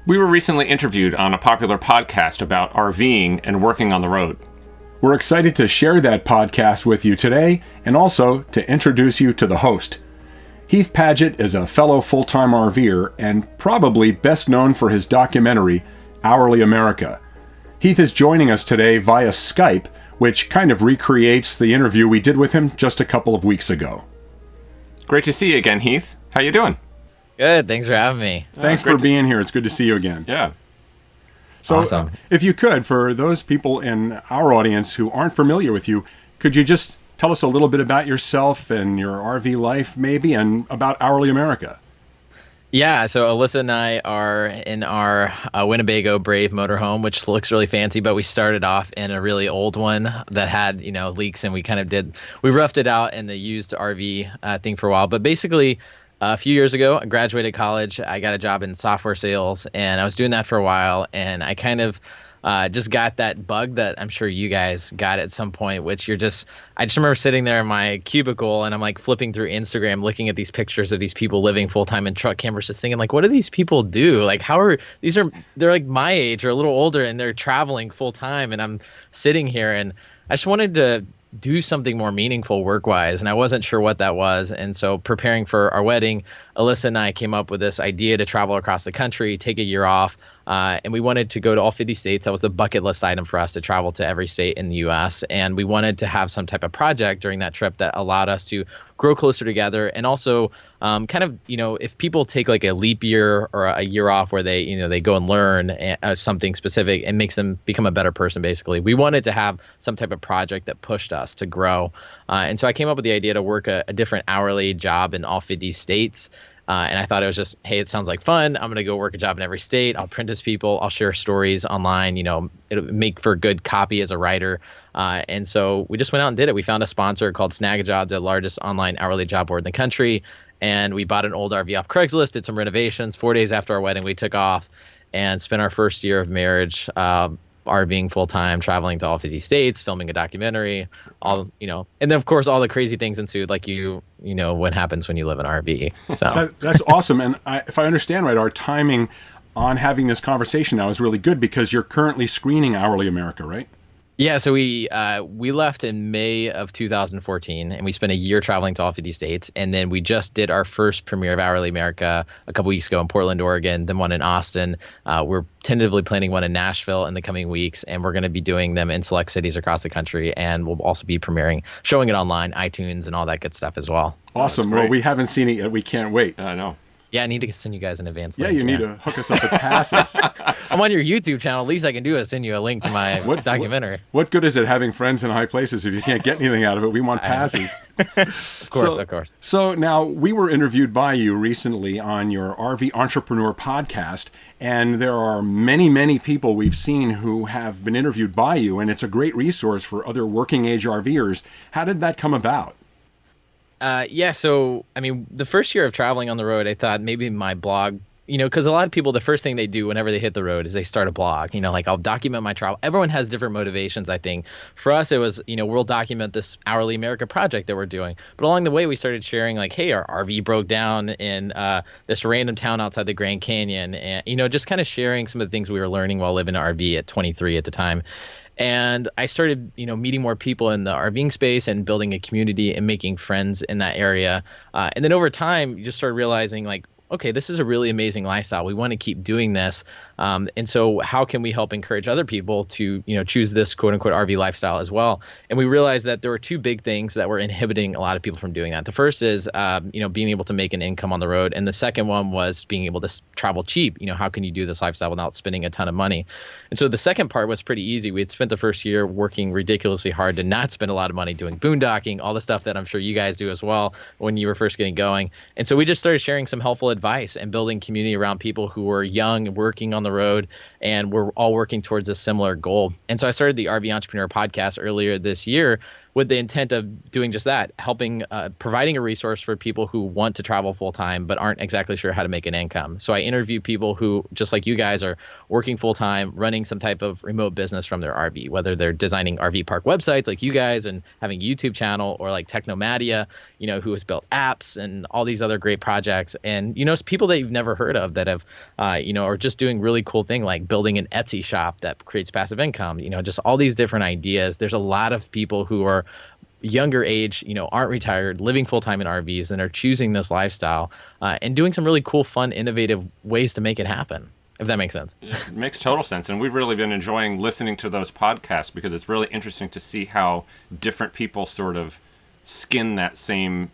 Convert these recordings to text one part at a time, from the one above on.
We were recently interviewed on a popular podcast about RVing and working on the road. We're excited to share that podcast with you today and also to introduce you to the host. Heath Padgett is a fellow full-time RVer and probably best known for his documentary, Hourly America. Heath is joining us today via Skype, which kind of recreates the interview we did with him just a couple of weeks ago. Great to see you again, Heath. How you doing? Good. Thanks for having me. Thanks for being here. It's good to see you again. Yeah. So, awesome. If you could, for those people in our audience who aren't familiar with you, could you just tell us a little bit about yourself and your RV life, maybe, and about Hourly America? Yeah, so Alyssa and I are in our Winnebago Brave motorhome, which looks really fancy, but we started off in a really old one that had, leaks, and we roughed it out in the used RV thing for a while. But basically, a few years ago, I graduated college. I got a job in software sales, and I was doing that for a while, and I kind of just got that bug that I'm sure you guys got at some point, which I just remember sitting there in my cubicle and I'm like flipping through Instagram, looking at these pictures of these people living full time in truck campers, just thinking like, what do these people do? Like, they're like my age or a little older and they're traveling full time. And I'm sitting here and I just wanted to do something more meaningful work-wise, and I wasn't sure what that was. And so preparing for our wedding, Alyssa and I came up with this idea to travel across the country, take a year off, and we wanted to go to all 50 states. That was the bucket list item for us, to travel to every state in the U.S., and we wanted to have some type of project during that trip that allowed us to grow closer together, and also if people take like a leap year or a year off where they go and learn something specific, it makes them become a better person. Basically, we wanted to have some type of project that pushed us to grow, and so I came up with the idea to work a different hourly job in all 50 states. And I thought it was just, hey, it sounds like fun. I'm going to go work a job in every state. I'll print as people. I'll share stories online. It'll make for good copy as a writer. And so we just went out and did it. We found a sponsor called Snagajob, the largest online hourly job board in the country. And we bought an old RV off Craigslist, did some renovations. 4 days after our wedding, we took off and spent our first year of marriage RVing full time, traveling to all 50 states, filming a documentary, and then of course all the crazy things ensued, like what happens when you live in an RV. So that's awesome. And if I understand right, our timing on having this conversation now is really good because you're currently screening Hourly America, right? Yeah, so we left in May of 2014, and we spent a year traveling to all 50 states, and then we just did our first premiere of Hourly America a couple weeks ago in Portland, Oregon, then one in Austin. We're tentatively planning one in Nashville in the coming weeks, and we're going to be doing them in select cities across the country, and we'll also be showing it online, iTunes, and all that good stuff as well. Awesome. Well, we haven't seen it yet. We can't wait. I know. Yeah, I need to send you guys an advance link. Yeah, you need to hook us up with passes. I'm on your YouTube channel. Least I can do is send you a link to my documentary. What good is it having friends in high places if you can't get anything out of it? We want passes. Of course. So now, we were interviewed by you recently on your RV Entrepreneur podcast, and there are many, many people we've seen who have been interviewed by you, and it's a great resource for other working age RVers. How did that come about? So, the first year of traveling on the road, I thought maybe my blog, because a lot of people, the first thing they do whenever they hit the road is they start a blog, like I'll document my travel. Everyone has different motivations, I think. For us, it was, we'll document this Hourly America project that we're doing. But along the way, we started sharing like, hey, our RV broke down in this random town outside the Grand Canyon. And, just kind of sharing some of the things we were learning while living in an RV at 23 at the time. And I started, meeting more people in the RVing space and building a community and making friends in that area. And then over time, you just start realizing like, okay, this is a really amazing lifestyle. We want to keep doing this. And so how can we help encourage other people to, choose this quote unquote RV lifestyle as well? And we realized that there were two big things that were inhibiting a lot of people from doing that. The first is, being able to make an income on the road. And the second one was being able to travel cheap. How can you do this lifestyle without spending a ton of money? And so the second part was pretty easy. We had spent the first year working ridiculously hard to not spend a lot of money doing boondocking, all the stuff that I'm sure you guys do as well when you were first getting going. And so we just started sharing some helpful advice and building community around people who were young and working on the road, and we're all working towards a similar goal. And so I started the RV Entrepreneur podcast earlier this year, with the intent of doing just that, helping, providing a resource for people who want to travel full time but aren't exactly sure how to make an income. So I interview people who, just like you guys, are working full time, running some type of remote business from their RV, whether they're designing RV park websites like you guys and having a YouTube channel, or like Technomadia, who has built apps and all these other great projects. And, it's people that you've never heard of that have, are just doing really cool thing like building an Etsy shop that creates passive income, just all these different ideas. There's a lot of people who are younger age, aren't retired, living full time in RVs, and are choosing this lifestyle and doing some really cool, fun, innovative ways to make it happen. If that makes sense. It makes total sense. And we've really been enjoying listening to those podcasts because it's really interesting to see how different people sort of skin that same,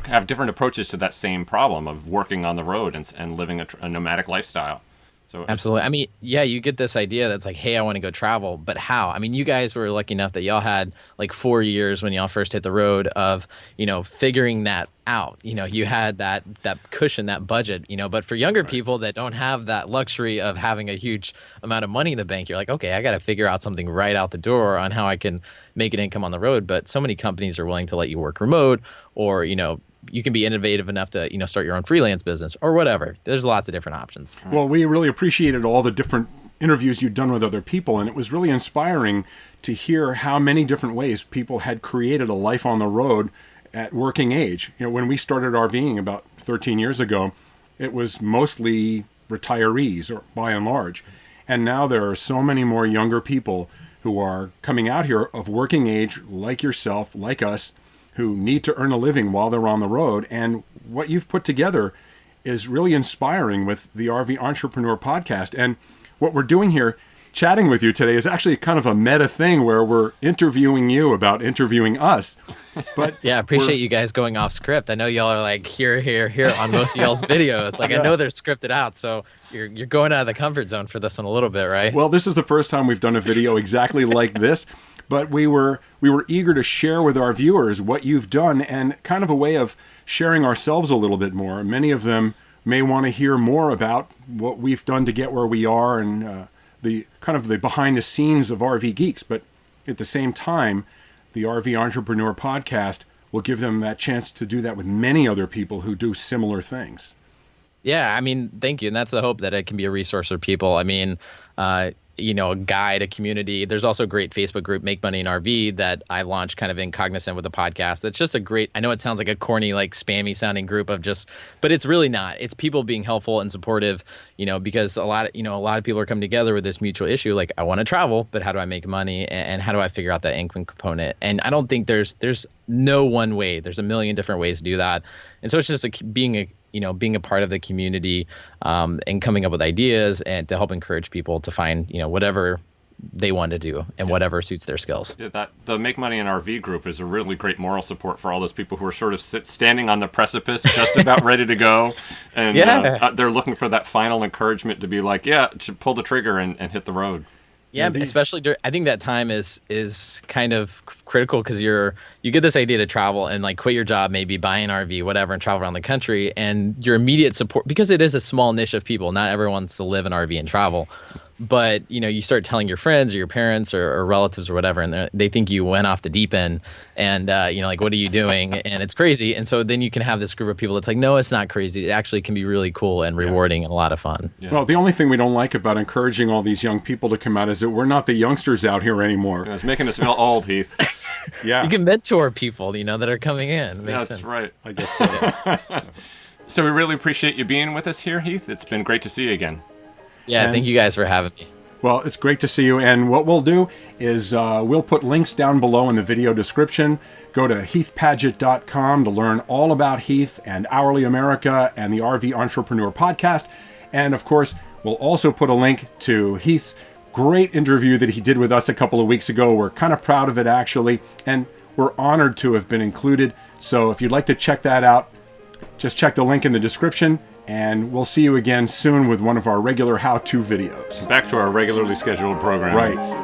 have different approaches to that same problem of working on the road and living a nomadic lifestyle. So absolutely. I mean, yeah, you get this idea that's like, hey, I want to go travel, but how? I mean, you guys were lucky enough that y'all had like 4 years when y'all first hit the road of, figuring that out. You had that cushion, that budget, but for younger people that don't have that luxury of having a huge amount of money in the bank, you're like, okay, I got to figure out something right out the door on how I can make an income on the road. But so many companies are willing to let you work remote, or, you can be innovative enough to, start your own freelance business or whatever. There's lots of different options. Well, we really appreciated all the different interviews you'd done with other people, and it was really inspiring to hear how many different ways people had created a life on the road at working age. When we started RVing about 13 years ago, it was mostly retirees, or by and large. And now there are so many more younger people who are coming out here of working age, like yourself, like us, who need to earn a living while they're on the road. And what you've put together is really inspiring with the RV Entrepreneur Podcast. And what we're doing here, chatting with you today, is actually kind of a meta thing where we're interviewing you about interviewing us. But yeah, I appreciate you guys going off script. I know y'all are like here on most of y'all's videos. Like, yeah. I know they're scripted out, so you're going out of the comfort zone for this one a little bit, right? Well, this is the first time we've done a video exactly like this. But we were eager to share with our viewers what you've done, and kind of a way of sharing ourselves a little bit more. Many of them may want to hear more about what we've done to get where we are, and the kind of the behind the scenes of RVgeeks. But at the same time, the RV Entrepreneur Podcast will give them that chance to do that with many other people who do similar things. Yeah, I mean, thank you. And that's the hope, that it can be a resource for people. I mean, a guide, a community. There's also a great Facebook group, Make Money in RV, that I launched kind of in cognizant with the podcast. That's just a great, I know it sounds like a corny, like spammy sounding group of just, but it's really not. It's people being helpful and supportive, because a lot of people are coming together with this mutual issue. Like, I want to travel, but how do I make money? And how do I figure out that income component? And I don't think there's no one way. There's a million different ways to do that. And so it's just being a part of the community, and coming up with ideas and to help encourage people to find, whatever they want to do and whatever suits their skills. Yeah, the Make Money in RV group is a really great moral support for all those people who are sort of standing on the precipice, just about ready to go. And they're looking for that final encouragement to be like, to pull the trigger and hit the road. Yeah, especially I think that time is kind of critical, because you get this idea to travel and like quit your job, maybe buy an RV, whatever, and travel around the country, and your immediate support, because it is a small niche of people. Not everyone wants to live in RV and travel. But, you start telling your friends or your parents or relatives or whatever, and they think you went off the deep end, and, like, what are you doing? And it's crazy. And so then you can have this group of people that's like, no, it's not crazy. It actually can be really cool and rewarding and a lot of fun. Yeah. Well, the only thing we don't like about encouraging all these young people to come out is that we're not the youngsters out here anymore. It's making us feel old, Heath. Yeah. You can mentor people, that are coming in. That's sense. Right. I guess so. Yeah. So we really appreciate you being with us here, Heath. It's been great to see you again. Yeah, thank you guys for having me. Well, it's great to see you. And what we'll do is we'll put links down below in the video description. Go to heathpadgett.com to learn all about Heath and Hourly America and the RV Entrepreneur Podcast. And of course, we'll also put a link to Heath's great interview that he did with us a couple of weeks ago. We're kind of proud of it, actually, and we're honored to have been included. So if you'd like to check that out, just check the link in the description. And we'll see you again soon with one of our regular how-to videos. Back to our regularly scheduled program. Right.